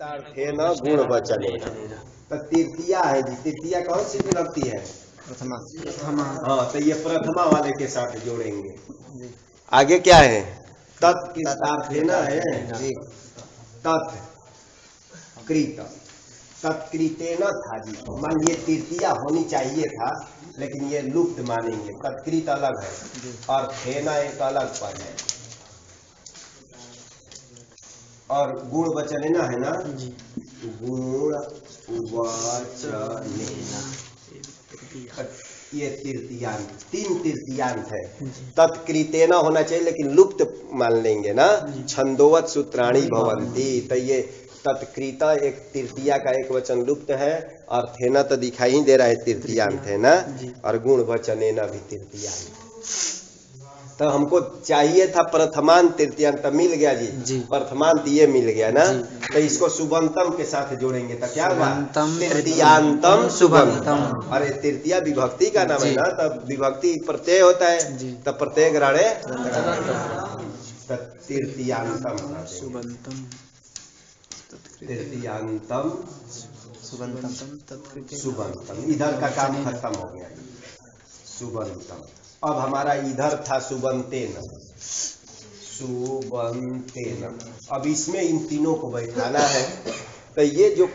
न गुण वचने तो तृतीया है जी। तृतीया कौन सी विभक्ति है? प्रथमा। हाँ, तो ये प्रथमा वाले के साथ जोड़ेंगे। आगे क्या है? तत्कृतार्थेन है। तत्कृत तत्कृतेन था जी। मान ये तृतीया होनी चाहिए था, लेकिन ये लुप्त मानेंगे। तत्कृत अलग है और थेना एक अलग पद है। और गुण वचनेना है ना, गुण वचनेना, ये तृतीयांत, तीन तृतीयांत है। तत्कृतेन होना चाहिए, लेकिन लुप्त मान लेंगे ना। छंदोवत सूत्राणी भवंती, तो ये तत्कृता एक तृतीया का एक वचन लुप्त है, और थेना तो दिखाई ही दे रहा है तृतीयांत है ना, और गुण वचनेना भी तृतीयांत। तो हमको चाहिए था प्रथमांत तृतीयांत, मिल गया जी। प्रथमांत ये मिल गया ना, तो इसको सुबंतम के साथ जोड़ेंगे तो क्या होगा? तृतीयांतम सुबंतम। अरे तृतीया विभक्ति का नाम है ना, तब विभक्ति प्रत्यय होता है, तब प्रत्यय ग्रहणे तृतीयांतम सुबंतम। तृतीयांतम सुबंतम। इधर का काम खत्म हो गया, सुबंतम। अब हमारा इधर था सुबंतेन। सुबंतेन, अब इसमें इन तीनों को बैठाना है। तो ये जो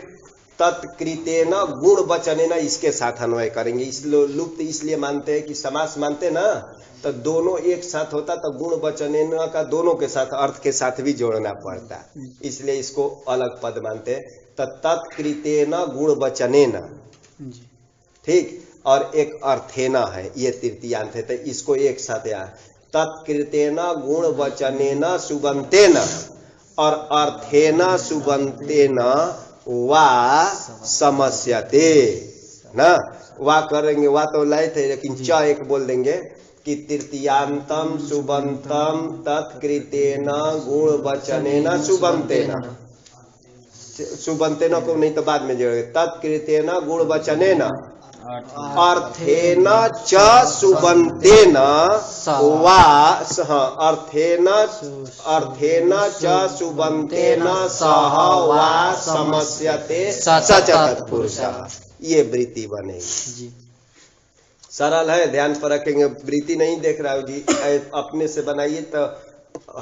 तत्कृतेन गुण वचनेन, इसके साथ अन्वय करेंगे। इसलिए लुप्त इसलिए मानते हैं कि समास मानते ना, तो दोनों एक साथ होता, तो गुण वचनेन का दोनों के साथ अर्थ के साथ भी जोड़ना पड़ता, इसलिए इसको अलग पद मानते हैं। तो तत्कृतेन गुण वचनेन, ठीक। और एक अर्थेना है, ये तृतीयांत है, तो इसको एक साथ यहाँ तत्कृतेन गुण वचनेन सुबंतेन और अर्थेना सुबंतेन वा समस्यते ना। वा करेंगे, वा तो लाए थे, लेकिन च एक बोल देंगे कि तृतीयांतम सुबंतम तत्कृतेन गुण वचनेन सुबंतेन। सुबंतेन को नहीं तो बाद में जोड़ेंगे। तत्कृतेन गुण वचनेन अर्थेन च सुबंतेन वा, अर्थेन च सुबंतेन सह वा समस्यते स च तत्पुरुषः। ये वृत्ति बनेगी। सरल है, ध्यान पर रखेंगे। वृत्ति नहीं देख रहा हूँ जी, अपने से बनाइए तो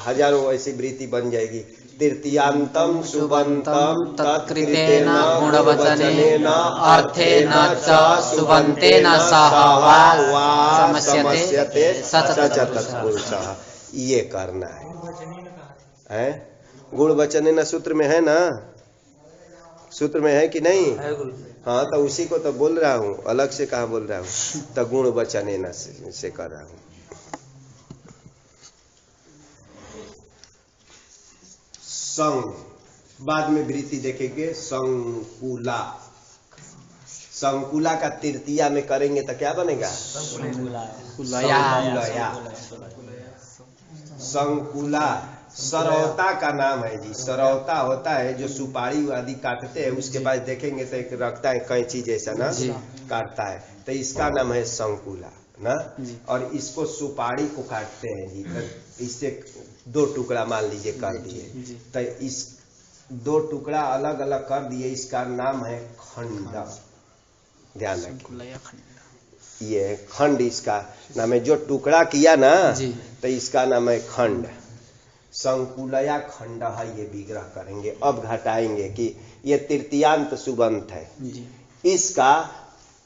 हजारों ऐसी वृत्ति बन जाएगी। तृतीयांतम सुबंतम तत्कृतेन गुणवचनेन अर्थेन च सुबंतेन सह वा समस्यते स च तत्पुरुषः। ये करना है। गुणवचनेन सूत्र में है ना, सूत्र में है कि नहीं? हाँ, तो उसी को तो बोल रहा हूँ, अलग से कहा बोल रहा हूँ। तो गुणवचनेन से कर रहा हूँ। संग, बाद में वृत्ति देखेंगे। संकुला, संकुला का तृतीया में करेंगे तो क्या बनेगा? संकुला सरौता का नाम है जी। सरौता होता है जो सुपारी आदि काटते हैं, उसके बाद देखेंगे तो एक रखता है कैंची जैसा ना, काटता है, तो इसका नाम है संकुला ना। और इसको सुपारी को काटते हैं जी, तो इससे दो टुकड़ा मान लीजिए कर दिए, तो इस दो टुकड़ा अलग अलग कर दिए, इसका नाम है खंड। ध्यान रखिए, ये खंड इसका नाम है। जो टुकड़ा किया ना, तो इसका नाम है खंड। संकुलया खंड है, ये विग्रह करेंगे। अब घटाएंगे कि ये तृतीयांत सुबंत है, इसका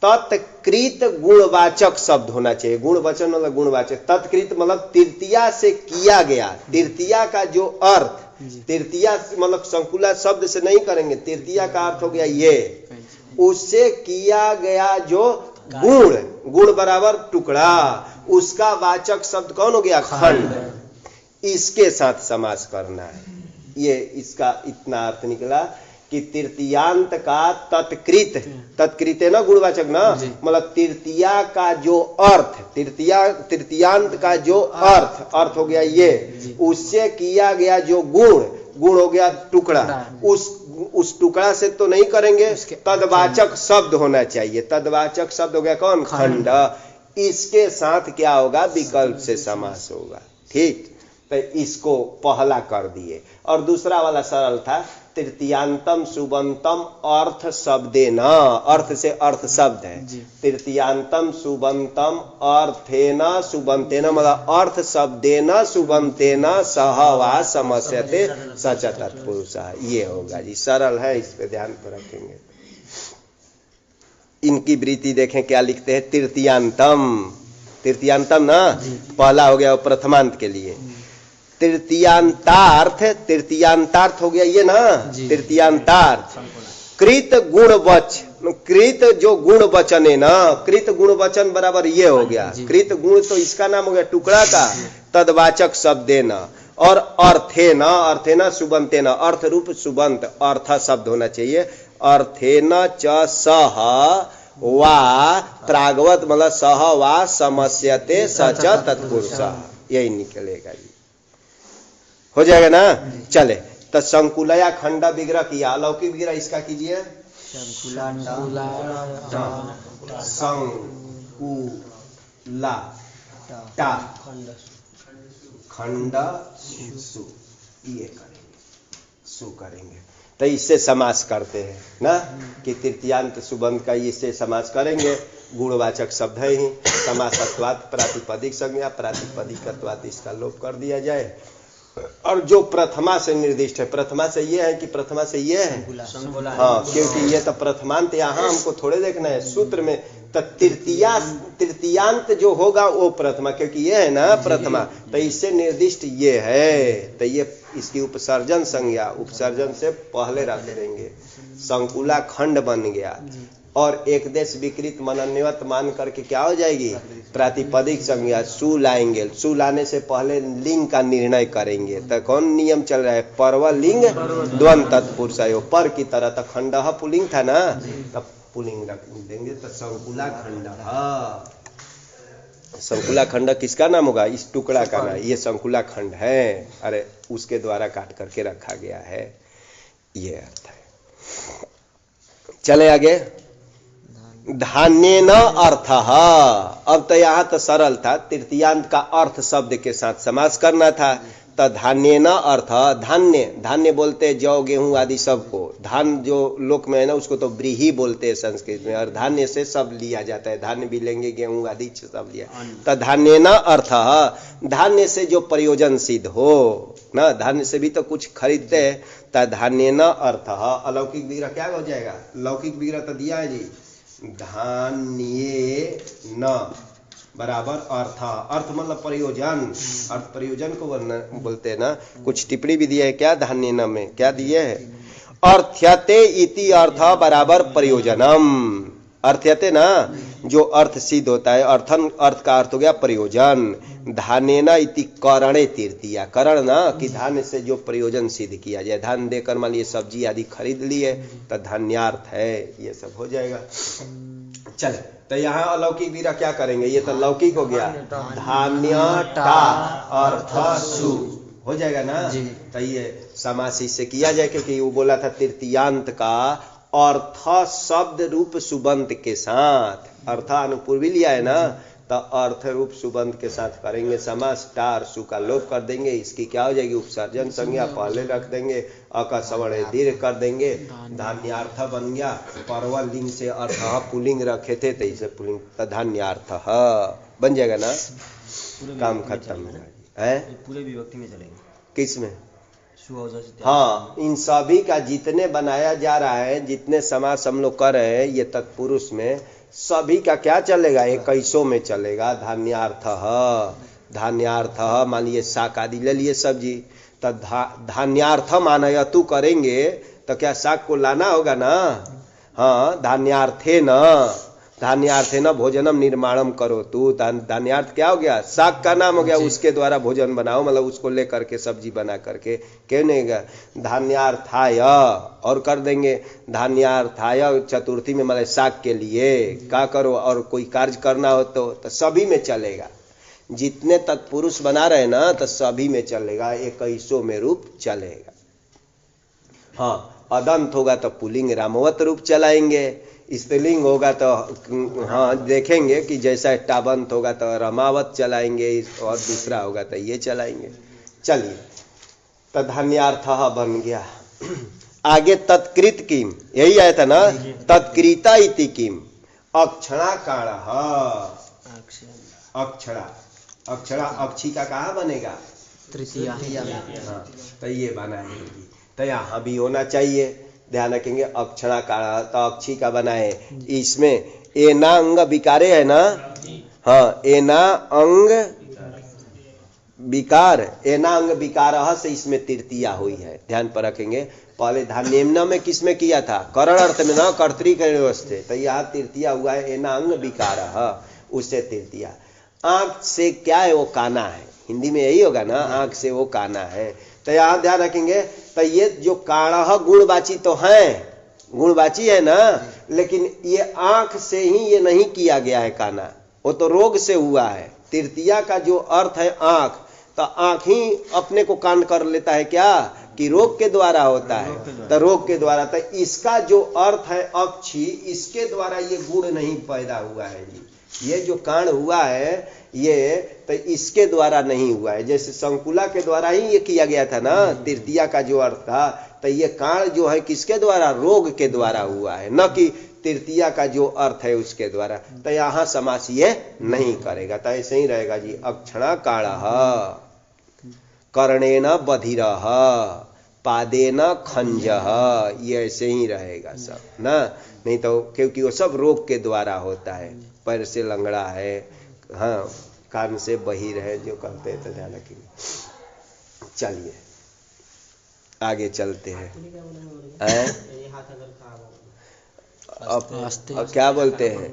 तत्कृत गुणवाचक शब्द होना चाहिए। गुणवचन मतलब गुणवाचक। तत्कृत मतलब तृतीया से किया गया, तृतीया का जो अर्थ, तृतीया मतलब संकुला शब्द से नहीं करेंगे, तृतीया का अर्थ हो गया ये, उससे किया गया जो गुण, गुण बराबर टुकड़ा, उसका वाचक शब्द कौन हो गया? खंड। इसके साथ समास करना है। ये इसका इतना अर्थ निकला कि तृतीयांत का तत्कृत, तत्कृत है ना गुणवाचक ना, मतलब तृतीया का जो अर्थ, तृतीयांत का जो अर्थ हो गया ये, उससे किया गया जो गुण, गुण हो गया टुकड़ा, उस टुकड़ा से तो नहीं करेंगे, तदवाचक शब्द होना चाहिए। तदवाचक शब्द हो गया कौन? खंड। इसके साथ क्या होगा? विकल्प से समास होगा। ठीक, तो इसको पहला कर दिए। और दूसरा वाला सरल था, तृतीयांतम सुबंतम अर्थ शब्देन, अर्थ से अर्थ शब्द है, तृतीयांतम सुबंतम अर्थेन सुबंतेन, मतलब अर्थ शब्देन सुबंतेन सह वा समस्यते सच तत्पुरुषः, ये होगा जी। सरल है, इस पे ध्यान पर रखेंगे। इनकी वृत्ति देखें क्या लिखते हैं, तृतीयांतम, तृतीयांतम ना पहला हो गया प्रथमांत के लिए, तृतीयांतार्थ, तृतीयांतार्थ हो गया ये ना, तृतीयांतार्थ कृत गुण वच, कृत जो गुण वचन है ना, कृत गुण वचन बराबर ये हो गया, कृत गुण तो इसका नाम हो गया टुकड़ा का, तदवाचक शब्द न, और अर्थे न, अर्थे न सुबंते न, अर्थ रूप सुबंत, अर्थ शब्द होना चाहिए, अर्थे न च सह वा प्रागवत, मतलब सह वा समस्यते सच तत्पुरुषः, यही निकलेगा जी, हो जाएगा ना। चले तो संकुलया खंड विग्रह किया, अलौकिक विग्रह इसका कीजिए, संकुला टा खंड सु, ये करेंगे, सु करेंगे, तो इससे समास करते हैं ना, कि तृतीयांत सुबंध का इससे समास करेंगे, गुणवाचक शब्द है ही, समासत्वात् प्रातिपदिक संज्ञा, प्रातिपदिकत्वात् इसका लोप कर दिया जाए, और जो प्रथमा से निर्दिष्ट है, प्रथमा से ये है कि प्रथमा से ये है, हाँ, क्योंकि ये तो प्रथमांत यहाँ हमको थोड़े देखना है सूत्र में, तो तृतीयांत जो होगा वो प्रथमा, क्योंकि ये है ना प्रथमा, तो इससे निर्दिष्ट ये है, तो ये इसकी उपसर्जन संज्ञा, उपसर्जन से पहले रख देंगे, संकुला खंड बन गया, और एक देश विकृत मनन्यवत मान करके क्या हो जाएगी, प्रातिपदिक संज्ञा, सु लाएंगे, सु लाने से पहले लिंग का निर्णय करेंगे, तो कौन नियम चल रहा है, परव लिंग द्वंद तत्पुरुषयो, पर की तरह, तो खंड पुलिंग था ना, तब पुलिंग रख देंगे, तो संकुला खंड, संकुला खंड किसका नाम होगा, इस टुकड़ा का नाम, ये संकुला खंड है, अरे उसके द्वारा काट करके रखा गया है, ये अर्थ है। चले आगे, धान्य न अर्थ, अब तो यहाँ तो सरल था, तृतीयांत का अर्थ शब्द के साथ समास करना था, तो धान्य न अर्थ, धान्य, धान्य बोलते जौ गेहूं आदि सबको, धान जो लोक में है ना उसको तो व्रीहि बोलते हैं संस्कृत में, और धान्य से सब लिया जाता है, धान्य भी लेंगे गेहूं आदि सब लिया, तो धान्य न अर्थ, धान्य से जो प्रयोजन सिद्ध हो ना, धान्य से भी तो कुछ खरीदते हैं, तो धान्य न अर्थ, अलौकिक विग्रह क्या हो जाएगा, लौकिक विग्रह तो दिया है जी, धान्ये न बराबर अर्थ, अर्थ मतलब प्रयोजन, अर्थ प्रयोजन को बोलते हैं ना, कुछ टिप्पणी भी दिया है क्या धान्य न में, क्या दिए है, अर्थ्यते इति अर्थ बराबर प्रयोजनम, अर्थ्यते ना जो अर्थ सिद्ध होता है, अर्थन, अर्थ का अर्थ हो गया प्रयोजन, धान्य न इति करणे तृतीया, करण ना कि धान्य से जो प्रयोजन सिद्ध किया जाए, धान देकर मान लीजिए सब्जी आदि खरीद लिए तो धान्यार्थ है, ये सब हो जाएगा। चले तो यहाँ अलौकिक विग्रह क्या करेंगे, ये तो लौकिक हो गया, धान्य टा अर्थ सु, हो जाएगा ना, तो ये समास इससे किया जाए, क्योंकि वो बोला था तृतीयांत का अर्थ शब्द रूप सुबंत के साथ, अर्थ अनुपूर्वी लिया है ना, तो अर्थ रूप सुबंत के साथ करेंगे समास, टार सु का लोप कर देंगे, इसकी क्या हो जाएगी उपसर्जन संज्ञा पहले रख देंगे, अका सवर्ण दीर्घ कर देंगे, धान्यार्थ बन गया, परवल लिंग से अर्थ पुलिंग रखे थे तो इसे पुलिंग, तो धान्यार्थ बन जाएगा ना, काम खत्म है, पूरे विभक्ति में चलेंगे, किस में, हाँ, इन सभी का जितने बनाया जा रहा है, जितने समास हम लोग कर रहे हैं, ये तत्पुरुष में सभी का क्या चलेगा, 21 में चलेगा, धान्यार्थ, धान्यार्थ मान लीजिए शाक आदि ले लिए सब्जी, तो धान्यार्थ मानयतु करेंगे तो क्या शाक को लाना होगा ना, हाँ, धान्यार्थे न, धान्यार्थे न भोजनम निर्माणम करो तू, धान्यार्थ क्या हो गया, शाक का नाम हो गया, उसके द्वारा भोजन बनाओ, मतलब उसको ले करके सब्जी बना करके, क्यों नहीं गया, धान्यार्थाय और कर देंगे, धान्यार्थाय चतुर्थी में मतलब शाक के लिए क्या करो, और कोई कार्य करना हो तो सभी में चलेगा, जितने तत्पुरुष बना रहे ना तो सभी में चलेगा, 21 में रूप चलेगा। हाँ, अदंत होगा तो पुलिंग रामवत रूप चलाएंगे, स्त्रीलिंग होगा तो हाँ देखेंगे कि जैसा टाबंत होगा तो रमावत चलाएंगे, और दूसरा होगा तो ये चलाएंगे। चलिए तो धान्यार्थ बन गया। आगे तत्कृत किम, यही आया था ना, तत्कृता इति किम अक्षणा काण, अक्षरा अक्षरा अक्षी का कहाँ बनेगा, तृतीया। हाँ, तो ये बनाएंगे, तो यहाँ भी होना चाहिए, ध्यान रखेंगे। अक्षणा काण तो अक्षी का बनाए, इसमें एना अंग विकारे है ना, हाँ, एना अंग विकार, एना अंग विकार से इसमें तृतीया हुई है, ध्यान पर रखेंगे। पहले धान्यम्न में किसमें किया था, करण अर्थ में ना, कर्तृकवस्थे, तो यहाँ तृतीया हुआ है एना अंग विकार, उससे तृतीया। आंख से क्या है, वो काना है, हिंदी में यही होगा ना, आंख से वो काना है, तो यहाँ ध्यान रखेंगे। तो ये जो काण गुणवाची तो है, गुणवाची है ना, लेकिन ये आंख से ही ये नहीं किया गया है काना, वो तो रोग से हुआ है। तृतीया का जो अर्थ है आंख, तो आंख ही अपने को कान कर लेता है क्या, कि रोग के द्वारा होता है, तो रोग के द्वारा। तो इसका जो अर्थ है अक्षी, इसके द्वारा ये गुण नहीं पैदा हुआ है जी, ये जो कांड हुआ है ये तो इसके द्वारा नहीं हुआ है। जैसे संकुला के द्वारा ही ये किया गया था ना, तृतीया का जो अर्थ था, तो ये कांड जो है किसके द्वारा, रोग के द्वारा हुआ है, न कि तृतीया का जो अर्थ है उसके द्वारा। तो यहाँ समास ये नहीं करेगा, तो ऐसे ही रहेगा जी, अक्षणा काणः कर्णेन बधिरः पादेन खंजः, ये ऐसे ही रहेगा सब ना, नहीं तो क्योंकि वो सब रोग के द्वारा होता है। पैर से लंगड़ा है, हाँ, कान से बहिर है, जो कहते हैं, तो ध्यान रखिए। चलिए आगे चलते हैं। अब क्या बोलते हैं,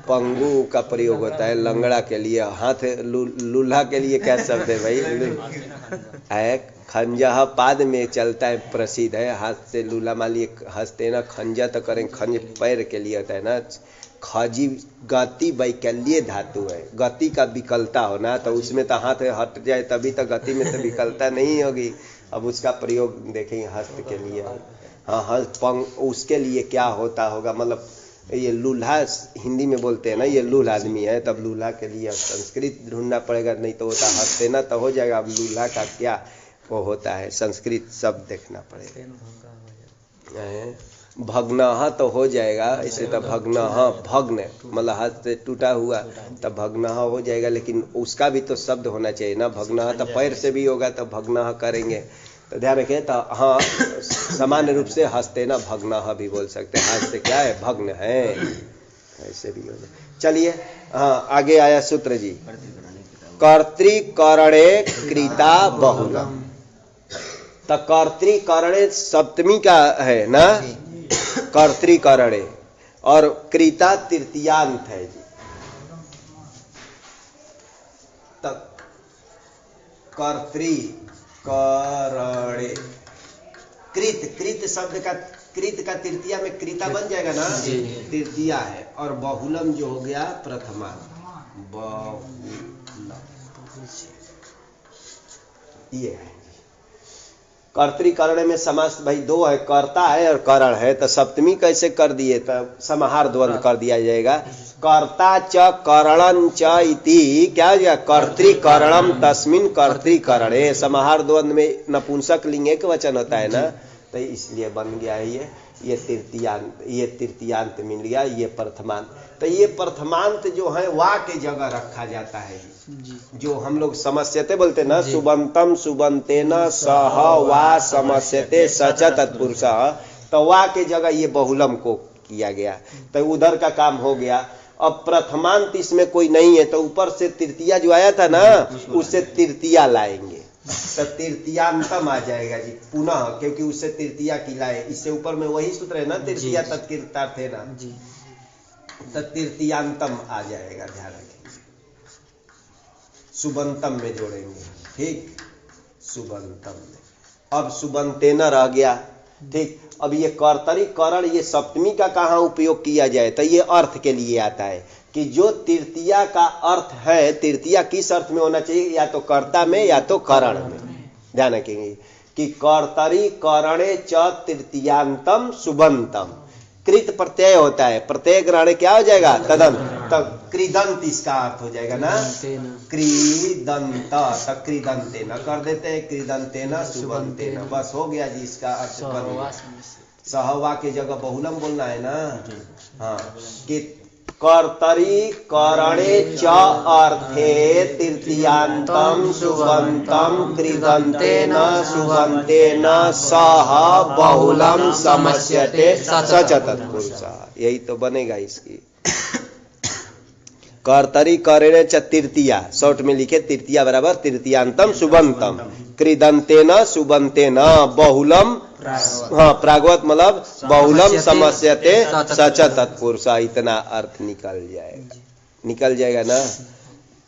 पंगु का प्रयोग होता है लंगड़ा के लिए, हाथ लूल्हा के लिए क्या शब्द है भाई, खंजा पाद में चलता है, प्रसिद्ध है, हाथ से लूल्हा मान लिए हंसते ना, खंजा तो करें, खंज पैर के लिए होता है ना। खजी गति वैकल्य धातु है, गति का विकलता होना, तो उसमें तो हाथ हट जाए तभी तो गति में तो विकलता नहीं होगी। अब उसका प्रयोग देखेंगे हस्त के लिए, हाँ, उसके लिए क्या होता होगा, मतलब ये लूल्हा हिंदी में बोलते हैं ना, ये लूल्हा आदमी है, तब लूल्हा के लिए संस्कृत ढूंढना पड़ेगा, नहीं तो होता हंसते ना तो हो जाएगा। अब लूल्हा का क्या वो होता है, संस्कृत सब देखना पड़ेगा। भग्न तो हो जाएगा, ऐसे तो भग्न, भग्न मतलब हाथ से टूटा हुआ, तब भग्न हो जाएगा, लेकिन उसका भी तो शब्द होना चाहिए ना। भग्न तो पैर से भी होगा, तो भग्न करेंगे, तो ध्यान रखें। तो हाँ, सामान्य रूप से हंसते ना भग्न भी बोल सकते हैं, हाथ से क्या है, भग्न है, ऐसे भी हो जाए। चलिए हाँ, आगे आया सूत्र जी, कर्तृकरणे कृता बहुलम, तो कर्तृकरणे सप्तमी का है ना, कर्तृकरणे, और कृता तृतीयांत है जी। तब कर्तृकरणे, कृत शब्द का, कृत का तृतीया में कृता बन जाएगा ना, तृतीया है, और बहुलम जो हो गया प्रथमा, बहुलम ये है। कर्तृकरण में समास भाई दो है, कर्ता है और करण है, तो सप्तमी कैसे कर दिए, तो समाहार द्वंद्व कर दिया जाएगा। कर्ता च करणं च इति, क्या हो गया, कर्तृकरणम तस्मिन् कर्तृकरणे, समाहार द्वंद्व में नपुंसक लिंग एक वचन होता है ना, तो इसलिए बन गया है ये तृतीयांत, ये तृतीयांत मिल गया, ये प्रथमांत। तो ये प्रथमांत जो है वा के जगह रखा जाता है, जो हम लोग समस्यते बोलते ना, सुबंतम सुबंतेन सह वा समस्यते सच तत्पुरुष, तो वा के जगह ये बहुलम को किया गया, तो उधर का काम हो गया। अब प्रथमांत इसमें कोई नहीं है, तो ऊपर से तृतीया जो आया था ना, उससे तृतीया लाएंगे, तो तृतीयांतम आ जाएगा जी पुनः, क्योंकि उससे तृतीया की लाए, इससे ऊपर में वही सूत्र है ना, तृतीया तत्कृतार्थ है ना, तो तृतीयांतम आ जाएगा, ध्यान रखें, सुबंतम में जोड़ेंगे, ठीक, सुबंतम में। अब सुबंते न रह गया, ठीक। अब ये कर्तरीकरण, ये सप्तमी का कहाँ उपयोग किया जाए, तो ये अर्थ के लिए आता है कि जो तृतीया का अर्थ है, तृतीया किस अर्थ में होना चाहिए, या तो कर्ता में या तो करण में, ध्यान रखेंगे कि कर्तरीकरणे च तृतीयांतम सुबंतम, कृत प्रत्यय होता है, प्रत्यय ग्रहण क्या हो जाएगा, तदंत, तब कृदंत इसका अर्थ हो जाएगा ना, कृदंत, तब कृदंते न कर देते हैं, कृदंते न सुबंते न, बस हो गया जी, इसका अर्थ बन गया। सहवा की जगह बहुलम बोलना है ना। हाँ, कि कर्तरी करणे च अर्थे तृतीयांतम सुबंतम कृदंतेन सुबंतेन सह बहुलम समस्यते सच तत्पुरुषः। यही तो बनेगा इसकी। कर्तरी करणे च तृतीया, शॉर्ट में लिखे तृतीया बराबर तृतीयांतम सुबंतम कृदंतेन सुबंतेन बहुलम, हाँ प्रागवत मतलब बहुलम समस्यते सच तत्पुरुषः। इतना अर्थ निकल जाएगा ना।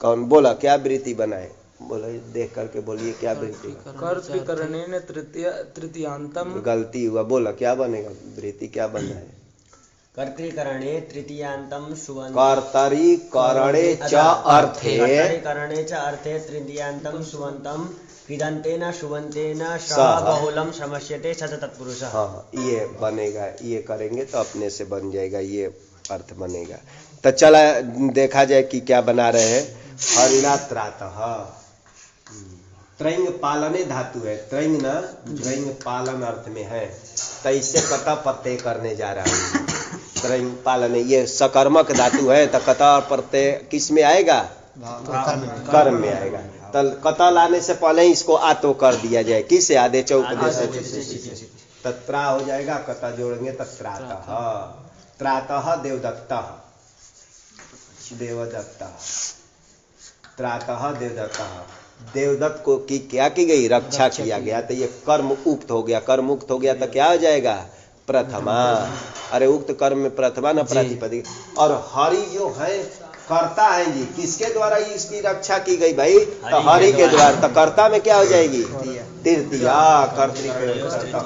कौन बोला क्या वृत्ति बनाए, बोलो देख करके बोलिए क्या वृत्ति। कर्तृकरणेन तृतीयांतम, गलती हुआ, बोला क्या बनेगा वृत्ति, क्या बन रहा है। कर्तृकरणे तृतीयांतम सुबंतम, कर्तरीकरणे च अर्थे, कर्तृकरणे च अर्थे तृतीयांतम सुबंतम कृदंतेन सुबंतेन सह बहुलम समस्यते सच तत्पुरुषः। हाँ ये बनेगा, ये करेंगे तो अपने से बन जाएगा, ये अर्थ बनेगा। तो चला देखा जाए कि क्या बना रहे हैं। हरिणा त्रातः, त्रैंग पालने धातु है, त्रैंग ना त्रैंग पालन अर्थ में है, तो इससे कता प्रत्यय करने जा रहा है। त्रैंग पालने ये सकर्मक धातु है, तो कता प्रत्यय किस में आएगा, कर्म में आएगा। तो कता लाने से पहले ही इसको आतो कर दिया जाए, किससे, आदेश उपदेश, तत्रा हो जाएगा, कता जोड़ेंगे तत्रातः, त्रातः देवदत्तः, देवदत्तः, त्रातः देवदत्तः। देवदत्त को की क्या की गई, रक्षा किया गया, तो ये कर्म उक्त हो गया, कर्म उक्त हो गया तो क्या हो जाएगा, प्रथमा। अरे उक्त कर्म में प्रथमा न प्रातिपदिक। और हरि जो है कर्ता है जी, किसके द्वारा इसकी रक्षा की गई भाई, तो हरि के द्वारा, तो कर्ता में क्या हो जाएगी, तृतीया, कर्तृ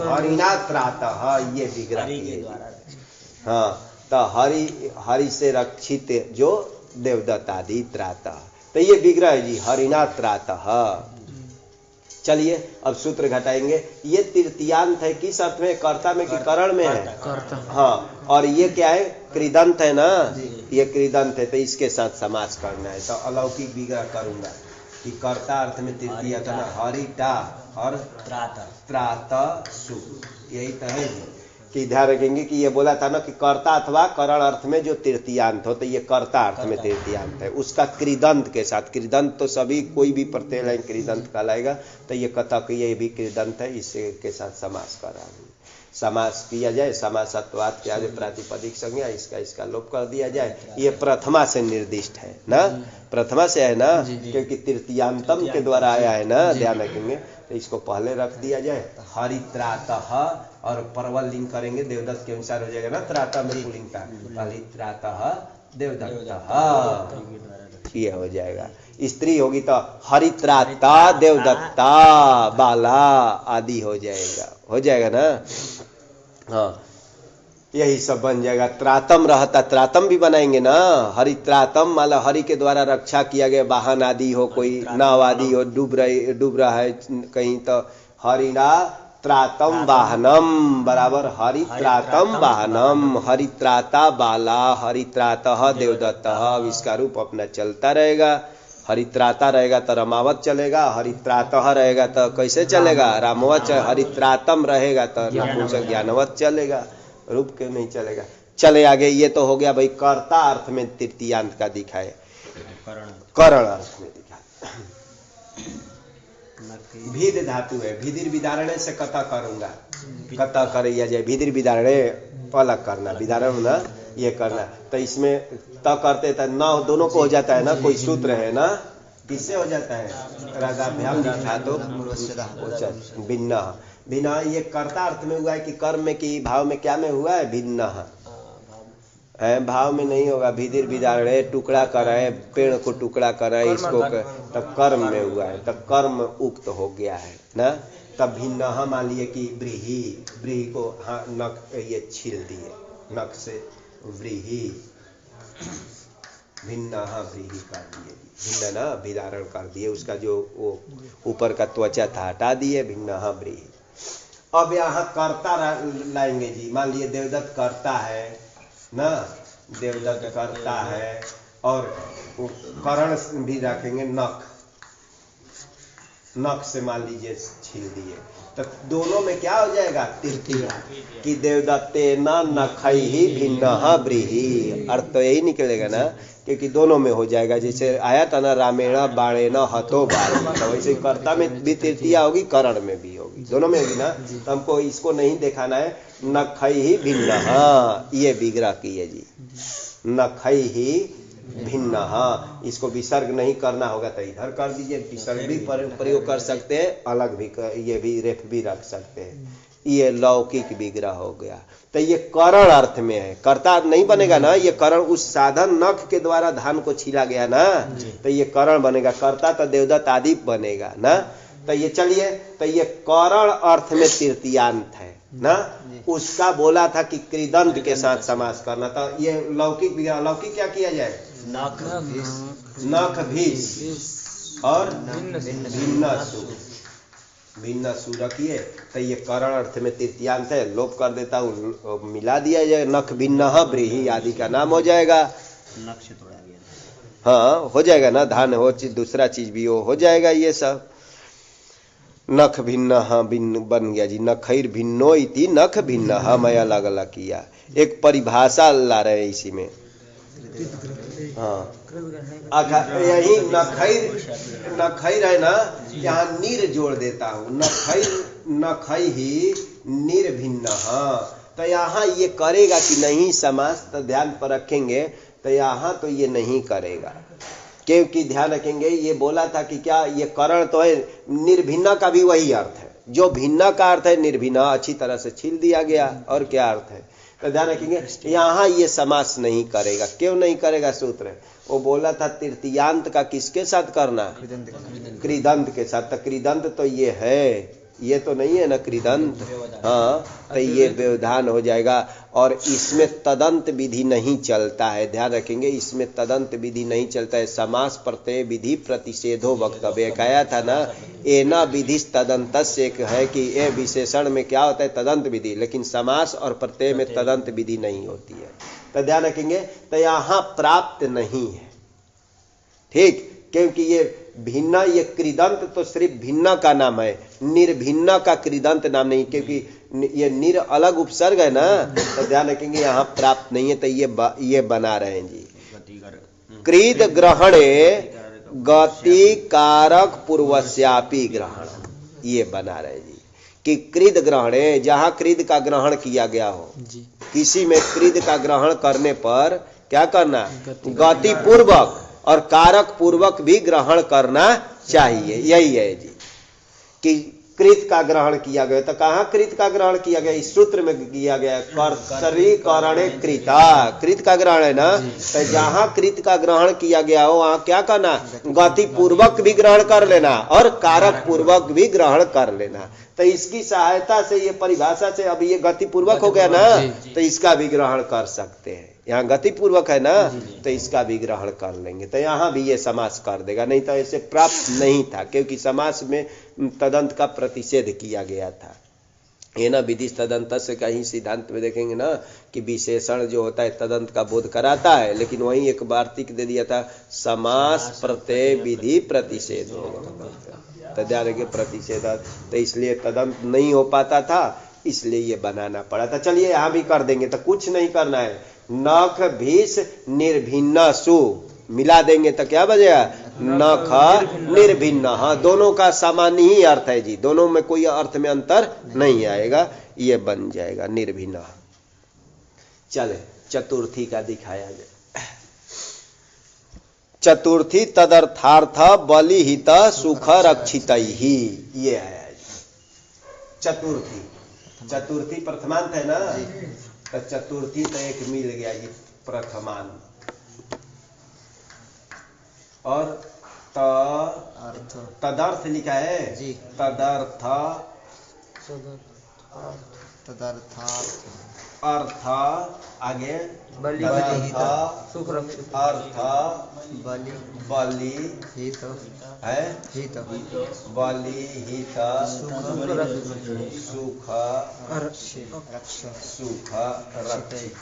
हरिणा त्रातः, ये विग्रह की। हाँ, तो हरि से रक्षित जो देवदत्त आदि त्रातः, तो ये विग्रह है जी, हरिणा त्रातः। चलिए अब सूत्र घटाएंगे। ये तृतीयांत है, किस अर्थ में, कर्ता में कि करण में है, हाँ, और ये क्या है, कृदंत है ना, ये कृदंत है, तो इसके साथ समास करना है। तो अलौकिक विग्रह करूंगा कि कर्ता अर्थ में तृतीया था ना, हरिता और त्रात सु, यही तो है कि ध्यान रखेंगे कि ये बोला था ना कि कर्ता अथवा करण अर्थ में जो तृतीयांत हो, तो ये कर्ता अर्थ में तृतीयांत है, उसका कृदंत के साथ, कृदंत तो सभी कोई भी प्रत्यय लाइन कृदंत कहलाएगा, तो ये कथक ये भी कृदंत है, इससे के साथ समास कर रहा हूँ। समास किया जाए, समासत्वात् के आगे प्रातिपदिक संज्ञा, इसका लोप कर दिया जाए। ये प्रथमा से निर्दिष्ट है ना, प्रथमा से है ना, क्योंकि तृतीयांतम के द्वारा आया है ना, ध्यान रखेंगे, तो इसको पहले रख दिया जाए। हरित्रातः और परवल लिंग करेंगे, देवदत्त के अनुसार हो जाएगा ना, त्राता में पुल्लिंग था, हरित्रातः देवदत्तः, ये हो जाएगा। स्त्री होगी तो हरित्राता देवदत्ता बाला आदि हो जाएगा ना। हाँ यही सब बन जाएगा। त्रातम रहता, त्रातम भी बनाएंगे ना, हरित्रातम मतलब हरि के द्वारा रक्षा किया गया वाहन आदि हो, कोई नाव आदि हो, डूब रहा है कहीं, तो हरिणा त्रातम वाहनम बराबर हरित्रातम वाहनम, हरित्राता बाला, हरित्रातः देवदत्तः। इसका रूप अपना चलता रहेगा। हरित्राता रहेगा तो रमावत चलेगा, हरित्रातः रहेगा तो कैसे चलेगा, रामवत। हरित्रातम रहेगा तो ज्ञानवत चलेगा, रूप क्यों नहीं चलेगा। चले आगे, ये तो हो गया भाई कर्ता अर्थ में तृतीयांत का दिखाए, करण अर्थ में दिखाए। भीद धातु है, भीदिर विदारणे से कथा करूंगा, कथा कर जाए, भीदिर विदारणे अलग करना, विदारण ना ये करना, तो इसमें त करते था न दोनों को हो जाता है ना, कोई सूत्र है ना, किससे हो जाता है, रागाभ्याम धातु भिन्न भिन्न। ये कर्ता अर्थ में हुआ है कि कर्म में कि भाव में, क्या में हुआ है, भिन्न है, भाव में नहीं होगा। भीदिर विदारणे टुकड़ा करे, पेड़ को टुकड़ा करे, इसको तब कर्म में हुआ है, तब कर्म उक्त हो गया है ना। तब भिन्न मान लिए कि व्रीहि को हाँ नख ये छील दिए, नख से व्रीहि, भिन्न व्रीहि कर दिए, भिन्न ना विदारण कर दिए, उसका जो वो ऊपर का त्वचा था हटा दिए, भिन्न व्रीहि। अब यहाँ कर्ता लाएंगे जी, मान लिए देवदत्त करता है ना, देवदत्त करता है, और करण भी रखेंगे नख, नख से मान लीजिए छील दिए, तो दोनों में क्या हो जाएगा? तृतीया। कि देवदत्तेना नखैहि भिन्नः ब्रीहि, अर्थ तो यही निकलेगा ना, क्योंकि दोनों में हो जाएगा। जैसे आया था ना रामेण बाणेन हतो बाली, तो वैसे कर्ता में भी तृतीया होगी, करण में भी होगी, दोनों में होगी ना। तो हमको इसको नहीं दिखाना है, नखैहि भिन्नः, ये विग्रह किए जी, नखैहि भिन्नः, इसको विसर्ग नहीं करना होगा तो इधर कर दीजिए, विसर्ग भी प्रयोग कर सकते हैं, अलग भी ये भी रेफ भी रख सकते हैं। ये लौकिक विग्रह हो गया। तो ये करण अर्थ में है, कर्ता नहीं बनेगा ना, ये करण उस साधन नख के द्वारा धान को छीला गया ना, तो ये करण बनेगा, कर्ता तो देवदत्त आदि बनेगा ना। तो ये चलिए, तो ये करण अर्थ में तृतीयांत है ना, उसका बोला था कि कृदंत के साथ समास करना था। ये लौकिक विग्रह, लौकिक क्या किया जाए? नख भीष और भिन्न सु रखिए, तो ये करण अर्थ में तृतीयांत है, लोप कर देता हूँ, मिला दिया जाए, नख भिन्नः ब्रीहि आदि का नाम हो जाएगा। नख से तोड़ा गया, हाँ हो जाएगा ना, धान हो दूसरा चीज भी हो जाएगा। ये सब नख भिन्न भिन्न बन गया जी, नखैर भिन्नो इति नख भिन्न, मैं अलग अलग किया। एक परिभाषा ला रहे हैं इसी में, हाँ यही नखैर है ना, यहाँ नीर जोड़ देता हूँ, नखैहि निर्भिन्न। तो यहाँ ये करेगा कि नहीं समास, तो ध्यान पर रखेंगे, तो यहाँ तो ये नहीं करेगा, क्योंकि ध्यान रखेंगे ये बोला था कि क्या ये करण तो है, निर्भिन्न का भी वही अर्थ है, जो भिन्न का अर्थ है निर्भिन्न, अच्छी तरह से छील दिया गया, और क्या अर्थ है? तो ध्यान रखेंगे यहाँ ये समास नहीं करेगा। क्यों नहीं करेगा? सूत्र वो बोला था तृतीयांत का किसके साथ करना? कृदंत के साथ। तो कृदंत तो ये है, ये तो नहीं है ना कृदंत, हाँ, तो ये व्यवधान हो जाएगा। और इसमें तदंत विधि नहीं चलता है, ध्यान रखेंगे, इसमें तदंत विधि नहीं चलता है। समास प्रत्यय विधि प्रतिषेधो वक्तव्य आया था ना, एना विधि तदंत से एक है कि ये विशेषण में क्या होता है? तदंत विधि, लेकिन समास और प्रत्यय में तदंत विधि नहीं होती है। तो ध्यान रखेंगे, तो यहाँ प्राप्त नहीं है, ठीक, क्योंकि ये भिन्न, ये कृदंत तो सिर्फ भिन्न का नाम है, निर्भिन्न का कृदंत नाम नहीं, क्योंकि ये निर अलग उपसर्ग है ना, तो ध्यान रखेंगे यहाँ प्राप्त नहीं है। तो ये बना रहे हैं जी, कृद ग्रहणे गति कारक पूर्वस्यापि ग्रहण, ये बना रहे जी कि कृद ग्रहणे, जहाँ कृद का ग्रहण किया गया हो, किसी में कृद का ग्रहण करने पर क्या करना? गति पूर्वक और कारक पूर्वक भी ग्रहण करना चाहिए। यही है जी कि कृत का ग्रहण किया गया। तो कहाँ कृत का ग्रहण किया गया? इस सूत्र में किया गया, कर्तरी करणे कृता, कृत का ग्रहण है ना। तो जहाँ कृत का ग्रहण किया गया हो वहाँ क्या करना? गति पूर्वक भी ग्रहण कर लेना और कारक पूर्वक भी ग्रहण कर लेना। तो इसकी सहायता से, ये परिभाषा से, अब ये गति पूर्वक हो गया ना, तो इसका भी ग्रहण कर सकते हैं। यहाँ गति पूर्वक है ना, तो इसका भी ग्रहण कर लेंगे, तो यहाँ भी ये समास कर देगा, नहीं तो ऐसे प्राप्त नहीं था, क्योंकि समास में तदंत का प्रतिषेध किया गया था। ये ना विधि तदंत से कहीं सिद्धांत में देखेंगे ना कि विशेषण जो होता है तदंत का बोध कराता है, लेकिन वहीं एक वार्तिक दे दिया था, समास प्रत्यय विधि प्रतिषेध होगा, तो ध्यान रखिए प्रतिषेध, तो इसलिए तदंत नहीं हो पाता था, इसलिए ये बनाना पड़ा था। चलिए यहाँ भी कर देंगे, तो कुछ नहीं करना है, नख भीष निर्भिन्न सु मिला देंगे तो क्या बजेगा? नख निर्भिन्न। हाँ, दोनों का सामान्य ही अर्थ है जी, दोनों में कोई अर्थ में अंतर नहीं आएगा, ये बन जाएगा निर्भिन्न। चले चतुर्थी का दिखाया जाए। चतुर्थी तदर्थार्थ बलिहित सुख रक्षित ही, ये है चतुर्थी। चतुर्थी प्रथमांत है ना, तो चतुर्थी तो एक मिल गया जी प्रथमांत, और तदर्थ लिखा है जी, अर्थ आगे बलि तदर्थ सुख रक्षित अर्थ बलि बलि हित है हित बलि हित सुख रक्षित सुख रक्षा सुख रक्षित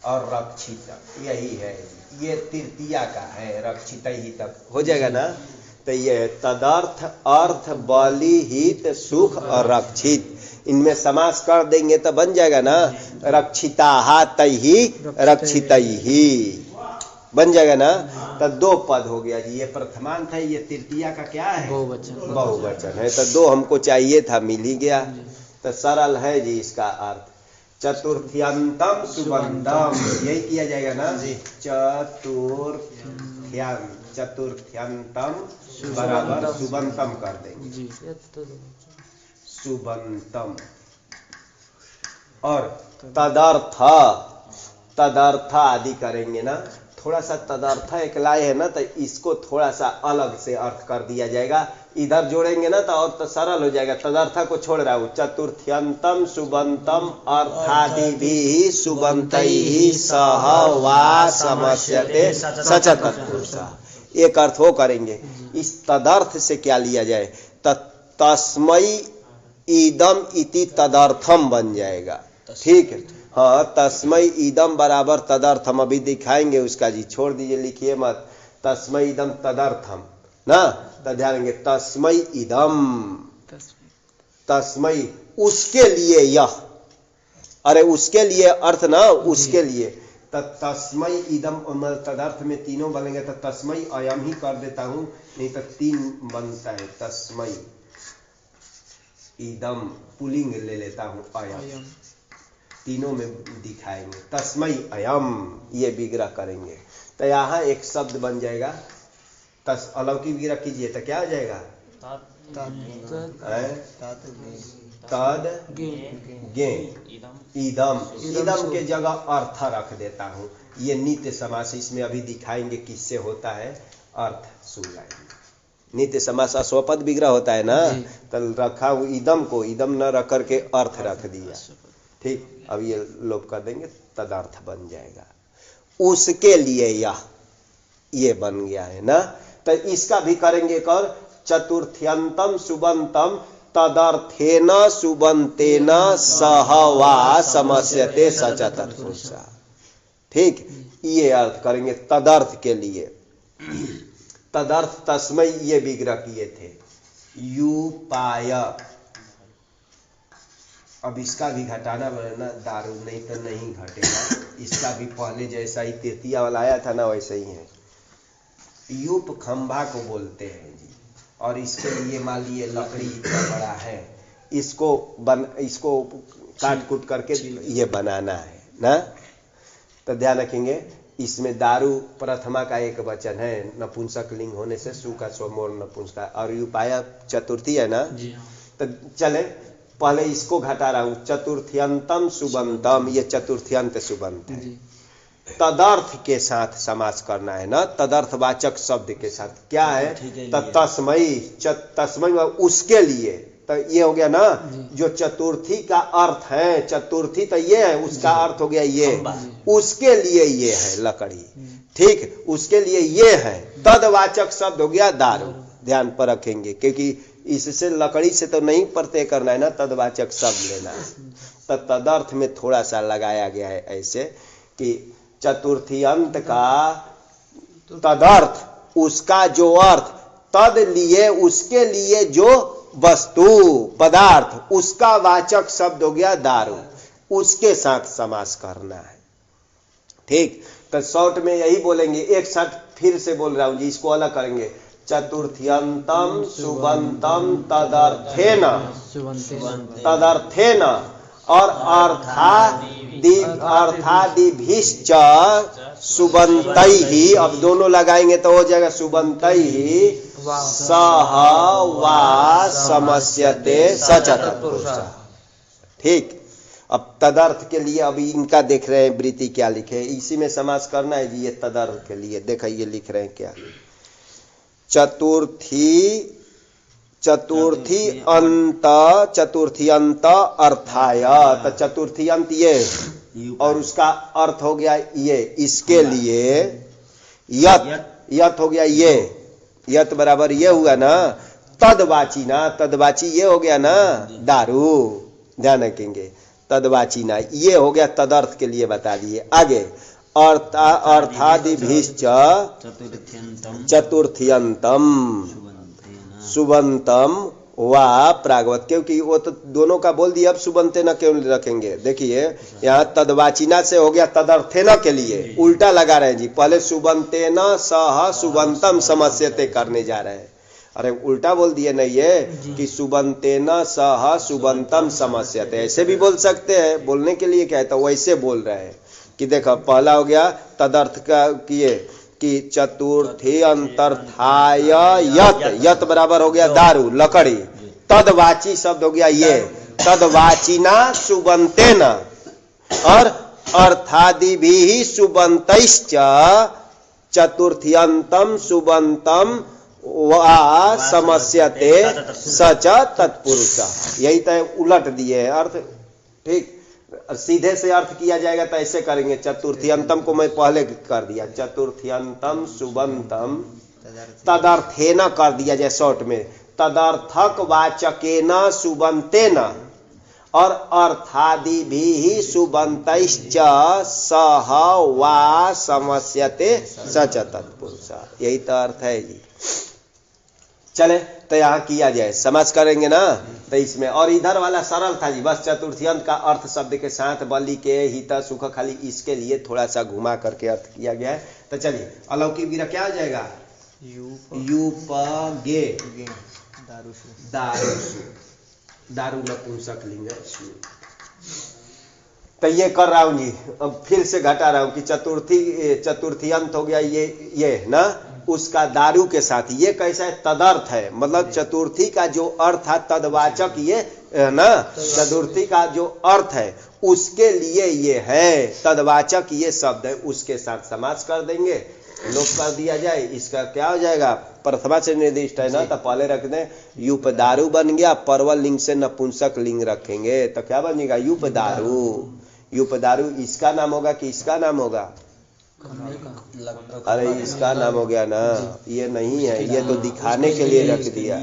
और रक्षित, यही है, ये तृतीया का है, रक्षित ही तक हो जाएगा ना। तो ये तदर्थ अर्थ बलि हित सुख और रक्षित, इनमें समास कर देंगे तो बन जाएगा ना रक्षिता तैहि रक्षित ही बन जाएगा ना। तो दो पद हो गया जी, ये प्रथमांत है, ये तृतीया का क्या है बहुवचन है। तो दो हमको चाहिए था, मिल ही गया। तो सरल है जी इसका अर्थ, चतुर्थ्यंतम सुबंधम, यही किया जाएगा ना जी। चतुर्थ्यंतम बराबर सुबंतम कर देंगे, सुबंतम। और तदर्थ आदि करेंगे ना, थोड़ा सा तदर्थ एक लाए है ना, तो इसको थोड़ा सा अलग से अर्थ कर दिया जाएगा, इधर जोड़ेंगे ना तो और तो सरल हो जाएगा। तदर्थ को छोड़ रहा हूं, चतुर्थ्यंतम सुबंतम अर्थादि भी सुबंतैहि सह वा समस्यते सच तत्पुरुषः, एक अर्थ हो करेंगे। इस तदर्थ से क्या लिया जाए, तस्मै इदम इति तदर्थम बन जाएगा, ठीक है। हाँ, तस्मै इदम बराबर तदर्थम, अभी दिखाएंगे उसका जी, छोड़ दीजिए, लिखिए मत, तस्मै इदम तदर्थम ना, तो ध्यान देंगे तस्मै इदम, तस्मै उसके लिए यह, अरे उसके लिए अर्थ ना, उसके लिए, तस्मै इदम तदर्थ में तीनों बनेंगे, तो तस्मै अयम ही कर देता हूं, नहीं तो तीन बनता है, तस्मै इदम पुलिंग ले लेता हूं, अयम तीनों में दिखाएंगे, तस्मै अयम, ये विग्रह करेंगे। तो यहाँ एक शब्द बन जाएगा, अलौकिक विग्रह कीजिए तो क्या हो जाएगा, तद गे इदम, इदम के जगह अर्थ रख देता हूं, ये नित्य समास, इसमें अभी दिखाएंगे किससे होता है, अर्थ सुन लाएंगे। नित्य समास अस्वपद विग्रह होता है ना, तो रखा हूं इदम को, इदम न रख करके अर्थ रख दिया, ठीक। अब ये लोप कर देंगे, तदर्थ बन जाएगा, उसके लिए यह, ये बन गया है ना। तो इसका भी करेंगे एक और, चतुर्थ्यंतम सुबंतम तदर्थेन सुबंतेन सह वा समस्यते सच तत्पुरुषः, ठीक। ये अर्थ करेंगे तदर्थ के लिए। तदर्थ तस्मै ये विग्रह किए थे, युपाय, अब इसका भी घटाना पड़ेगा, दारू नहीं तो नहीं घटेगा, इसका भी पहले जैसा ही तृतीया वाला आया था ना, वैसे ही है। यूप खंभा को बोलते हैं जी, और इसके लिए मान लीजिए लकड़ी इतना बड़ा है, इसको काट कूट करके ये बनाना है ना। तो ध्यान रखेंगे, इसमें दारू प्रथमा का एक वचन है, नपुंसक लिंग होने से सु का स्वमोर नपुंसक, और युपाया चतुर्थी है ना। तो चले पहले इसको घटा रहा हूं, चतुर्थ्यंतम सुबंतम, ये चतुर्थ्यंत सुबंत है, तदर्थ के साथ समास करना है ना, तदर्थवाचक शब्द के साथ, क्या है, तस्मै उसके लिए, तो ये हो गया ना, जो चतुर्थी का अर्थ है, चतुर्थी तो ये है, उसका अर्थ हो गया ये, उसके लिए ये है लकड़ी, ठीक, उसके लिए ये है, तदवाचक शब्द हो गया दारू, ध्यान पर रखेंगे, क्योंकि इससे लकड़ी से तो नहीं प्रत्यय करना है ना, तदवाचक शब्द लेना है। तो तदर्थ में थोड़ा सा लगाया गया है ऐसे कि चतुर्थी अंत का तदर्थ, उसका जो अर्थ, तद लिए उसके लिए जो वस्तु पदार्थ, उसका वाचक शब्द हो गया दारू, उसके साथ समास करना है, ठीक। तो शॉर्ट में यही बोलेंगे, एक साथ फिर से बोल रहा हूं जी, इसको अलग करेंगे, चतुर्थ्यंतम सुबंतम तदर्थेन और अर्थादिभिश्च सुबंतैहि, अब दोनों लगाएंगे तो हो जाएगा सुबंतैहि सह वा समस्यते सच तत्पुरुषः, ठीक। अब तदर्थ के लिए अभी इनका देख रहे हैं वृत्ति क्या लिखे, इसी में समास करना है जी। ये तदर्थ के लिए देखिए लिख रहे हैं क्या, चतुर्थी चतुर्थी अंत अर्थाय, तो चतुर्थी अंत ये और उसका अर्थ हो गया ये, इसके लिए यत हो गया ये, यत बराबर ये हुआ ना, तदवाची ना, तदवाची ये हो गया ना दारू, ध्यान रखेंगे, तदवाची ना ये हो गया, तदर्थ के लिए बता दिए। आगे अर्थादिभिश्च चतुर्थ्यंतम सुबंतम वा प्रागवत, क्योंकि वो तो दोनों का बोल दिया, अब सुबंते न क्यों रखेंगे। देखिए यहाँ तदवाचिना से हो गया तदर्थे न के लिए, उल्टा लगा रहे हैं जी, पहले सुबंते न सह सुबंतम समस्यते करने जा रहे हैं, अरे उल्टा बोल दिए नहीं ये कि सुबंते न सह सुबंतम समस्यते, ऐसे भी बोल सकते हैं, बोलने के लिए क्या है, तो वैसे बोल रहे हैं कि देखो पहला हो गया तदर्थ का किए कि चतुर्थी अंतर्थाय यत, यत बराबर हो गया दारू लकड़ी, तदवाची शब्द हो गया ये, तदवाचिना सुबंतेना, और अर्थादि भी सुबंतैश्च चतुर्थ्यंतम सुबंतम वा समस्यते सच तत्पुरुष, यही तो उलट दिए है अर्थ। ठीक, सीधे से अर्थ किया जाएगा तो ऐसे करेंगे, चतुर्थ्यंतम को मैं पहले कर दिया, चतुर्थ्यंतम सुबंतम तदर्थेन कर दिया जाए शॉर्ट में, तदर्थक वाचकेन सुबंतेन और अर्थादि भी सुबंतैश्च सह वा समस्यते सच तत्पुरुष, यही तो अर्थ है जी। चले तो यहाँ किया जाए, समझ करेंगे ना, तो इसमें और इधर वाला सरल था जी, बस चतुर्थ्यंत का अर्थ शब्द के साथ बलि के हित सुख, खाली इसके लिए थोड़ा सा घुमा करके अर्थ किया गया है। तो चलिए अलौकिक वीरा क्या हो जाएगा, यूपगे दारुषु, दारू नपुंसक लिंग। तो ये कर रहा हूं जी, अब फिर से घटा रहा हूं कि चतुर्थी हो गया ये ना, उसका दारू के साथ, ये कैसा है, तदर्थ है, मतलब चतुर्थी का जो अर्थ है तदवाचक ये ना, चतुर्थी का जो अर्थ है उसके लिए ये है, तदवाचक ये शब्द है, उसके साथ समास कर देंगे, लोप कर दिया जाए, इसका क्या हो जाएगा, प्रथमा से निर्दिष्ट है ना, तो पहले रख दें यूपदारू बन गया, परवल लिंग से नपुंसक लिंग रखेंगे तो क्या बनेगा, यूपदारू। यूपदारू इसका नाम होगा कि इसका नाम होगा, अरे इसका नाम हो गया ना, ये नहीं है, ये तो दिखाने के लिए रख दिया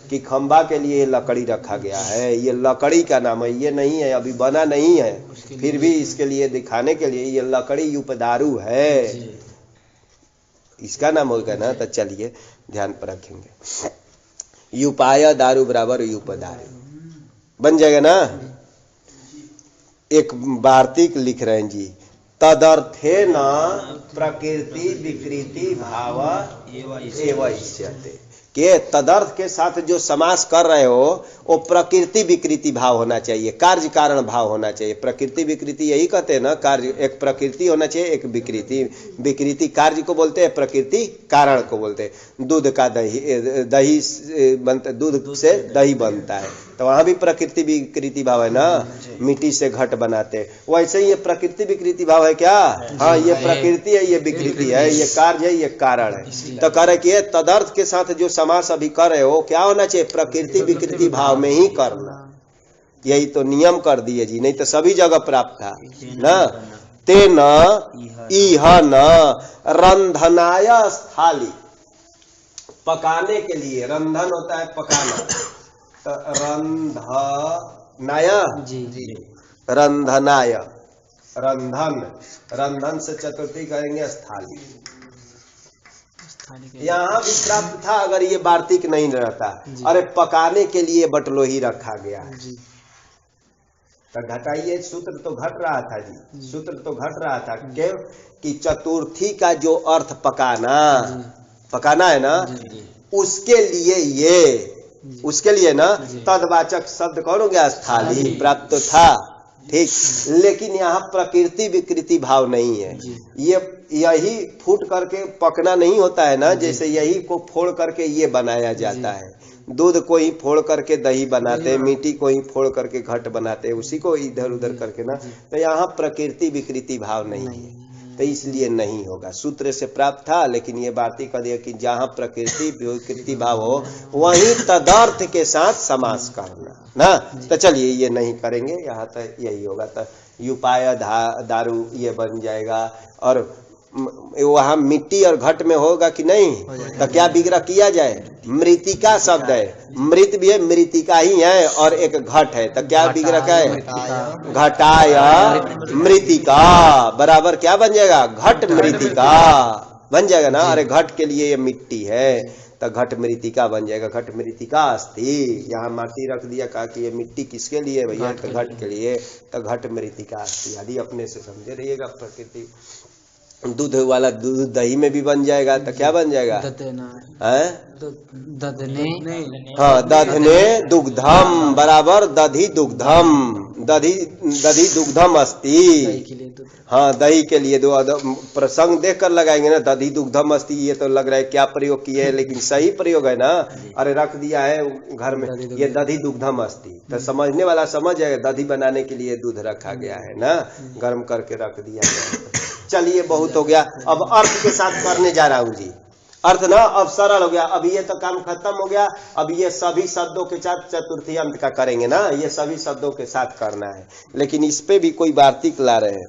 कि खंबा के लिए लकड़ी रखा गया है, ये लकड़ी का नाम है, ये नहीं है, अभी बना नहीं है, फिर भी इसके लिए दिखाने के लिए ये लकड़ी यूपदारू है, इसका नाम होगा ना। तो चलिए ध्यान पर रखेंगे, यूपाय दारू बराबर यूपदारू बन जाएगा ना। एक वार्तिक लिख रहे हैं जी, तदर्थे न प्रकृति विकृति भाव एवं, के तदर्थ के साथ जो समास कर रहे हो वो प्रकृति विकृति भाव होना चाहिए, कार्य कारण भाव होना चाहिए। प्रकृति विकृति यही कहते हैं ना, कार्य एक प्रकृति होना चाहिए, एक विकृति, विकृति कार्य को बोलते हैं, प्रकृति कारण को बोलते हैं। दूध का दही बनता, दूध से दही बनता है, तो वहां भी प्रकृति विकृति भाव है ना, मिट्टी से घट बनाते, वैसे ही ये प्रकृति विकृति भाव है क्या, हाँ ये प्रकृति है, ये विकृति है, ये कार्य है, ये कारण है। तो कह रहे कि तदर्थ के साथ जो समास अभी कर रहे हो क्या होना चाहिए, प्रकृति विकृति भाव में ही करना, यही तो नियम कर दिए जी, नहीं तो सभी जगह प्राप्त था ना। तेन इह न रंधनाय स्थाली, पकाने के लिए, रंधन होता है पकाना, तो रंधनाय रंधनाय, रंधन, रंधन से चतुर्थी करेंगे स्थाली, यहाँ भी प्राप्त था अगर ये वार्तिक नहीं रहता। अरे पकाने के लिए बटलोही रखा गया है, तो घटाइए, सूत्र तो घट रहा था जी, सूत्र तो घट रहा था, क्यों कि चतुर्थी का जो अर्थ पकाना, पकाना है ना, उसके लिए ये, उसके लिए ना तदवाचक शब्द कौन हो गया, स्थाली प्राप्त था, ठीक। लेकिन यहाँ प्रकृति विकृति भाव नहीं है, ये यही फूट करके पकना नहीं होता है ना, जैसे यही को फोड़ करके ये बनाया जाता है, दूध को ही फोड़ करके दही बनाते हैं, मिट्टी को ही फोड़ करके घट बनाते हैं, उसी को इधर उधर करके ना, तो यहाँ प्रकृति विकृति भाव नहीं है, तो इसलिए नहीं होगा। सूत्र से प्राप्त था, लेकिन ये बात ही कह दिया कि जहाँ प्रकृति विकृति भाव हो वहीं तदर्थ के साथ समास करना ना। तो चलिए ये नहीं करेंगे, यहाँ तक यही होगा। तो युपाय दारू ये बन जाएगा। और वहाँ मिट्टी और घट में होगा कि नहीं, तो क्या विग्रह किया जाए? मृतिका शब्द है, मृत भी है, मृतिका ही है, और एक घट है, तो क्या विग्रह का है? घटाय मृतिका बराबर क्या बन जाएगा? घट मृतिका बन जाएगा ना। अरे घट के लिए ये मिट्टी है तो घट मृतिका बन जाएगा। घट मृतिका अस्ति, यहाँ माटी रख दिया, कहा कि ये मिट्टी किसके लिए भैया? तो घट के लिए, तो घट मृतिका अस्ति आदि अपने से समझे रहिएगा। प्रकृति दूध वाला दूध दही में भी बन जाएगा, तो क्या बन जाएगा? हाँ, दधने दुग्धम बराबर दधि दुग्धम, दधि दुग्धम अस्ति। हाँ, दही के लिए दो प्रसंग देख कर लगाएंगे ना, दधि दुग्धम अस्ति। ये तो लग रहा है क्या प्रयोग किए है, लेकिन सही प्रयोग है ना। अरे रख दिया है घर में, ये दधि दुग्धम अस्ति, तो समझने वाला समझ जाएगा दधि बनाने के लिए दूध रखा गया है ना, गर्म करके रख दिया है। चलिए बहुत हो गया। अब अर्थ के साथ करने जा रहा हूं जी। अर्थ ना अब सरल हो गया। अब ये तो काम खत्म हो गया। अब ये सभी शब्दों के साथ चतुर्थी अंत का करेंगे ना, ये सभी शब्दों के साथ करना है। लेकिन इस पे भी कोई वार्तिक ला रहे हैं।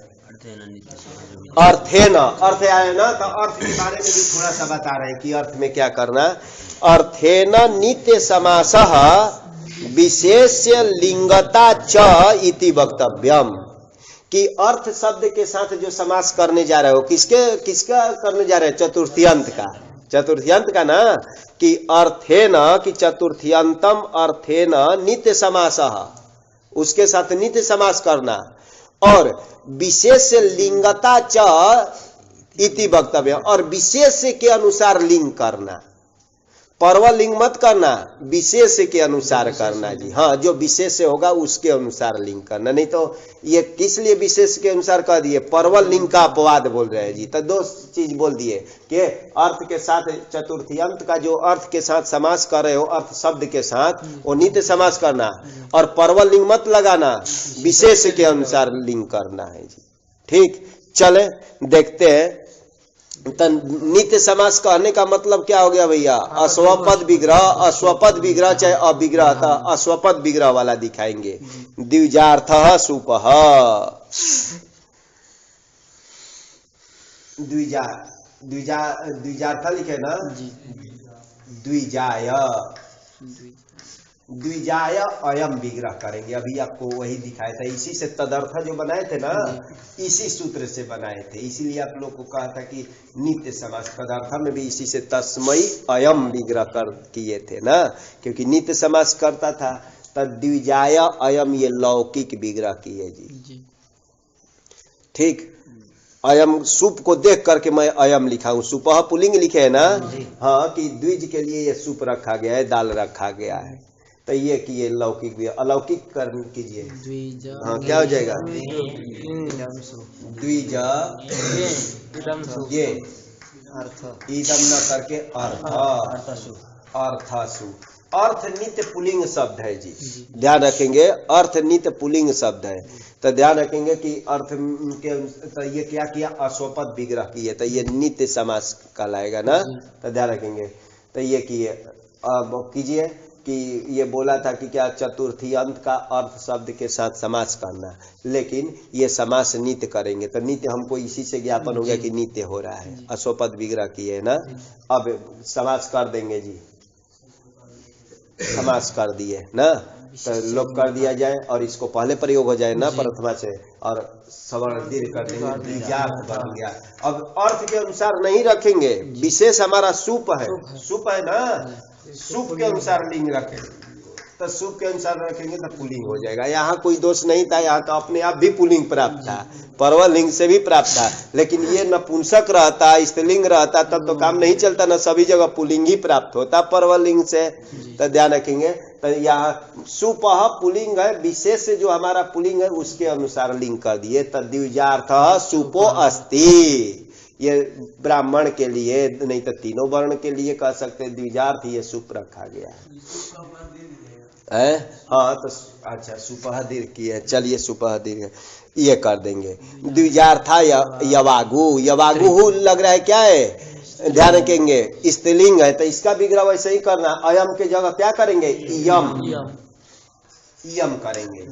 अर्थे न, अर्थ आए ना, तो अर्थ के बारे में भी थोड़ा सा बता रहे हैं कि अर्थ में क्या करना। अर्थे न नित्य समासः विशेष्य लिंगता च इति वक्तव्यम, कि अर्थ शब्द के साथ जो समास करने जा रहे हो, किसका करने जा रहे हैं? चतुर्थ्यंत का, चतुर्थ्यंत का ना। कि अर्थेन, कि चतुर्थ्यंतम अर्थेन नित्य समासः, उसके साथ नित्य समास करना। और विशेष लिंगता च इति वक्तव्य, और विशेष के अनुसार लिंग करना। परवल लिंग मत करना, विशेष के अनुसार करना जी। हाँ, जो विशेष होगा उसके अनुसार लिंग करना। नहीं तो ये किस लिए विशेष के अनुसार कह दिए? परवल लिंग का अपवाद बोल रहे हैं जी। तो दो चीज बोल दिए कि अर्थ के साथ चतुर्थी का जो अर्थ के साथ समास कर रहे हो, अर्थ शब्द के साथ, वो नित्य समास करना। और परवल लिंग मत लगाना, विशेष के अनुसार लिंग करना है जी। ठीक, चले देखते हैं। तो नित्य समास कहने का मतलब क्या हो गया भैया? अस्वपद विग्रह, अस्वपद विग्रह चाहे अविग्रह, था अस्वपद विग्रह वाला दिखाएंगे। द्विजार्थः सुपः, द्विजार्थ लिखे ना, द्विजाय, द्विजाय अयम विग्रह करेंगे। अभी आपको वही दिखाया था, इसी से तदर्थ जो बनाए थे ना, इसी सूत्र से बनाए थे। इसीलिए आप लोग को कहा था कि नित्य समास तदर्थ में भी इसी से तस्मयी अयम विग्रह कर किए थे ना, क्योंकि नित्य समास करता था। तब द्विजाय अयम ये लौकिक विग्रह किए जी। ठीक, अयम सुप को देख करके मैं अयम लिखा हूं। सुपह पुलिंग लिखे है ना। हाँ, कि द्विज के लिए ये सुप रखा गया है, दाल रखा गया है। तो ये कि ये लौकिक भी, अलौकिक कर्म कीजिए। हाँ, क्या हो जाएगा? द्विज ये इदम न करके अर्थसु, अर्थसु। अर्थ नित्य पुलिंग शब्द है जी, ध्यान रखेंगे। अर्थ नित्य पुलिंग शब्द है, तो ध्यान रखेंगे कि अर्थ के, तो ये क्या किया? अस्वपद विग्रह किए, तो ये नित्य समास कहलाएगा ना। तो ध्यान रखेंगे। तो ये किए, अब कीजिए कि ये बोला था कि क्या चतुर्थी अंत का अर्थ शब्द के साथ समास करना, लेकिन ये समास नित्य करेंगे। तो नित्य हमको इसी से ज्ञापन हो गया कि नित्य हो रहा है। अस्वपद विग्रह किए ना। अब समास कर देंगे जी, समास कर दिए ना, तो लोप कर दिया जाए और इसको पहले प्रयोग हो जाए ना प्रथमा से, और सवर्ण दीर्घ कर देंगे, द्विजार्थ बन गया। अब अर्थ के अनुसार नहीं रखेंगे, विशेष हमारा सुप है, सुप है ना, सुप के अनुसार लिंग रखेंगे। तो सुप के अनुसार रखेंगे तो पुलिंग हो जाएगा। यहाँ कोई दोष नहीं था, यहाँ तो अपने आप भी पुलिंग प्राप्त था, परवल लिंग से भी प्राप्त था। लेकिन ये नपुंसक रहता, स्त्रीलिंग रहता, तब तो काम नहीं चलता ना, सभी जगह पुलिंग ही प्राप्त होता परवल लिंग से। तो ध्यान रखेंगे। तो यहाँ सुपह पुलिंग है, विशेष से जो हमारा पुलिंग है उसके अनुसार लिंग कर दिए। तद्विजार्थः सुपो अस्ति, ये ब्राह्मण के लिए, नहीं तो तीनों वर्ण के लिए कह सकते द्विजार्थ, ये सुप रखा गया है। है। हाँ तो अच्छा सुपह दीर्घ की है, चलिए सुपह दीर्घ ये कर देंगे। द्विजार्था यवागु, यवागु लग रहा है क्या है, ध्यान रखेंगे स्त्रीलिंग है तो इसका विग्रह वैसे ही करना। अयम के जगह क्या करेंगे, इयम, इयम करेंगे।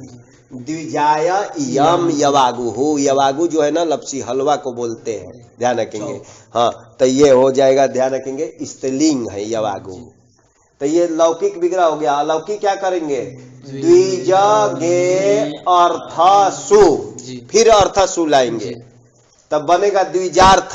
द्विजाय इयम यवागु, यवागु जो है ना लपसी हलवा को बोलते हैं, ध्यान रखेंगे। हाँ तो ये हो जाएगा, ध्यान रखेंगे स्त्रीलिंग है यवागु। तो ये लौकिक विग्रह हो गया। अलौकिक क्या करेंगे, द्विज गे अर्थ सु, फिर अर्थ सु लाएंगे तब बनेगा द्विजार्थ।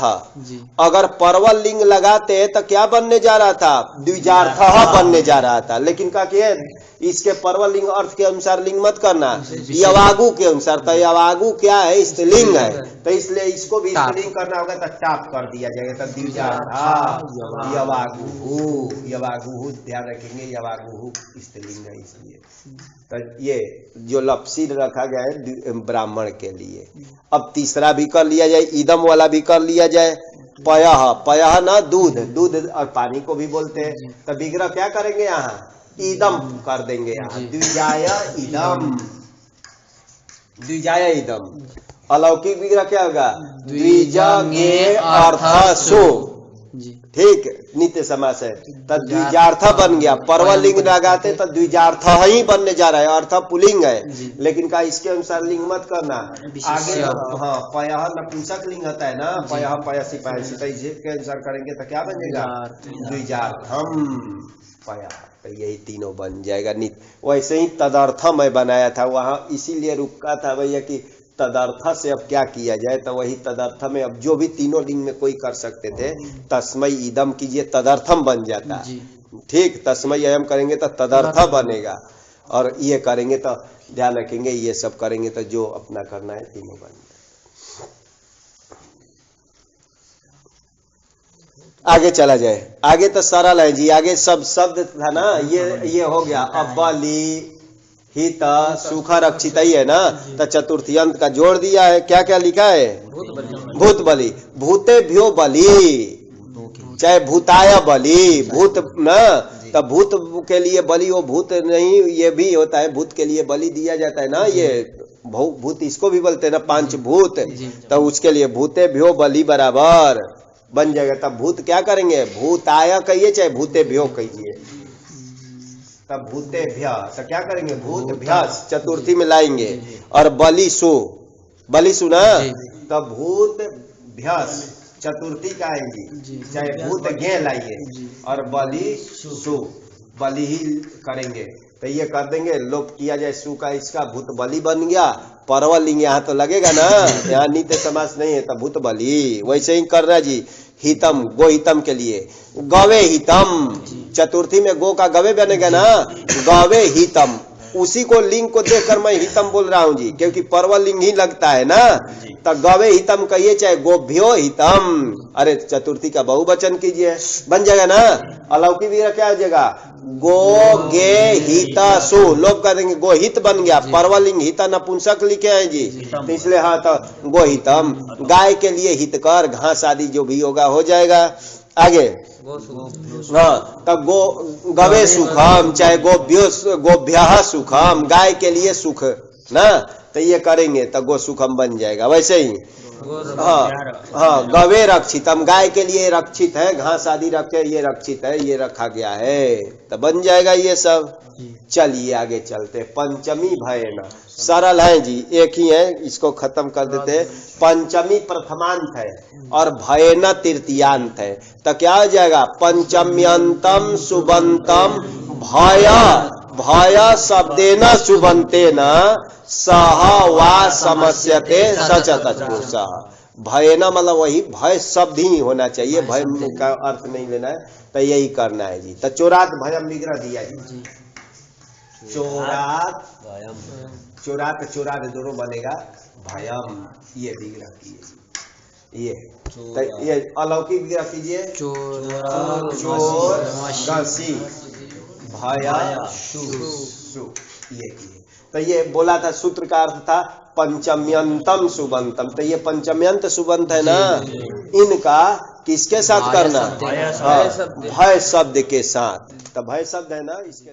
अगर परवल लिंग लगाते तो क्या बनने जा रहा था, द्विजार्थ बनने जा रहा था, लेकिन क्या किए इसके परवल लिंग अर्थ के अनुसार लिंग मत करना, यवागु के अनुसार। तो यवागु क्या है, स्त्रीलिंग है, तो इसलिए इसको भी स्त्रीलिंग करना होगा तो टाप कर दिया जाएगा। तब द्विजार्थ यवागु, यवागु ध्यान रखेंगे, यवागु स्त्रीलिंग है इसलिए। तो ये जो लपसी रखा गया है ब्राह्मण के लिए। अब तीसरा भी कर लिया जाए, इदम वाला भी कर लिया जाए। पयः, पयः ना दूध, दूध और पानी को भी बोलते हैं। तो विग्रह क्या करेंगे, यहाँ इदम कर देंगे। यहाँ द्विजाय इदम, द्विजाय इदम। अलौकिक विग्रह क्या होगा, द्विज गे अर्थ सो, ठीक नित्य समास है। तब द्विजार्थ बन गया। परवल लिंग लगाते तो द्विजार्थ ही बनने जा रहा है, अर्थ पुलिंग है, लेकिन का इसके अनुसार लिंग मत करना आगे। हाँ पयः नपुंसक लिंग होता है ना, पयः पयसी पयसी, तो इसके अनुसार करेंगे तो क्या बनेगा, द्विजार्थम पयः। तो यही तीनों बन जाएगा नित्य। वैसे ही तदर्थ मैं बनाया था वहां, इसीलिए रुका था भैया कि तदर्थ से अब क्या किया जाए। तो वही तदर्थ में अब जो भी तीनों लिंग में कोई कर सकते थे, तस्मै इदम कीजिए तदर्थम बन जाता है, ठीक। तस्मै अयम करेंगे तो तदर्थ बनेगा, और ये करेंगे तो ध्यान रखेंगे ये सब करेंगे तो जो अपना करना है तीनों बन जाए। आगे चला जाए, आगे तो सरल है जी। आगे सब शब्द था ना, ये हो गया। अब बलि हित सुख रक्षित ही है ना, तो चतुर्थी अंत का जोड़ दिया है। क्या क्या लिखा है, भूत बलि, भूते भ्यो बलि, चाहे भूताय बलि, भूत न, तो भूत के लिए बलि, वो भूत नहीं ये भी होता है, भूत के लिए बलि दिया जाता है ना। ये भूत इसको भी बोलते हैं ना, पांच भूत, तो उसके लिए भूते भ्यो बलि बराबर बन जाएगा। तब भूत क्या करेंगे, भूताय कहिए चाहे भूते भ्यो कहिए, तब भूते भ्य तो क्या करेंगे, भूत भ्यस चतुर्थी में लाएंगे। और बलि सु, बलि सु ना, तब भूत भ्यस चतुर्थी का आएंगी, चाहे भूत घे लाइए, और बलि सु बलि ही करेंगे। तो ये कर देंगे, लोप किया जाए सु का, इसका भूत बलि बन गया। परवल लिंग यहाँ तो लगेगा ना, यहाँ नित्य समास नहीं है, तो भूत बलि। वैसे ही करना जी। हितम, गो हितम के लिए गवे हितम, चतुर्थी में गो का गवे बनेगा ना, गवे हितम। उसी को लिंग को देखकर मैं हितम बोल रहा हूं जी, क्योंकि परवल लिंग ही लगता है ना। तो गवे हितम कहिए चाहे गोभ्यो हितम, अरे चतुर्थी का बहुवचन कीजिए, बन जाएगा ना। अलौकिक विग्रह क्या हो जाएगा, गो गे हिता सु, लोप कर देंगे, गो हित बन गया। परवल लिंग हिता नपुंसक लिखे हैं जी, तो इसलिए हाँ तो गो हितम। गाय के लिए हितकर, घास आदि जो भी होगा हो जाएगा। आगे हाँ तब गो गवे सुखम, चाहे गोभ्य सुखम, गाय के लिए सुख ना, तो ये करेंगे तो गो सुखम बन जाएगा। वैसे ही हाँ हाँ गवे रक्षितम, गाय के लिए रक्षित है, घास आदि रखे, ये रक्षित है, ये रखा गया है, तो बन जाएगा ये सब। चलिए आगे चलते। पंचमी भयन, सरल है जी, एक ही है, इसको खत्म कर देते हैं। पंचमी प्रथमांत है और भयन तृतीयांत है, तो क्या हो जाएगा, पंचम्यंतम सुबंतम भय, भय शब्देन सुबंतेन सह वा समस्यते सच तत्पुरुषः। भय न मतलब वही भय शब्द ही होना चाहिए, भय का अर्थ नहीं लेना है, तो यही करना है जी। तो चोरात भयम विग्रह दिया जी, चोरात चोरात चोरात दोनों बनेगा भयम, ये विग्रह कीजिए। ये तो ये अलौकिक विग्रह कीजिए, चोर गसी भय सु, ये कीजिए। तो ये बोला था, सूत्र का अर्थ था पंचम्यंतम सुबंतम, तो ये पंचम्यंत सुबंत है ना, इनका किसके साथ करना, भय शब्द के साथ। तो भय शब्द है ना इसके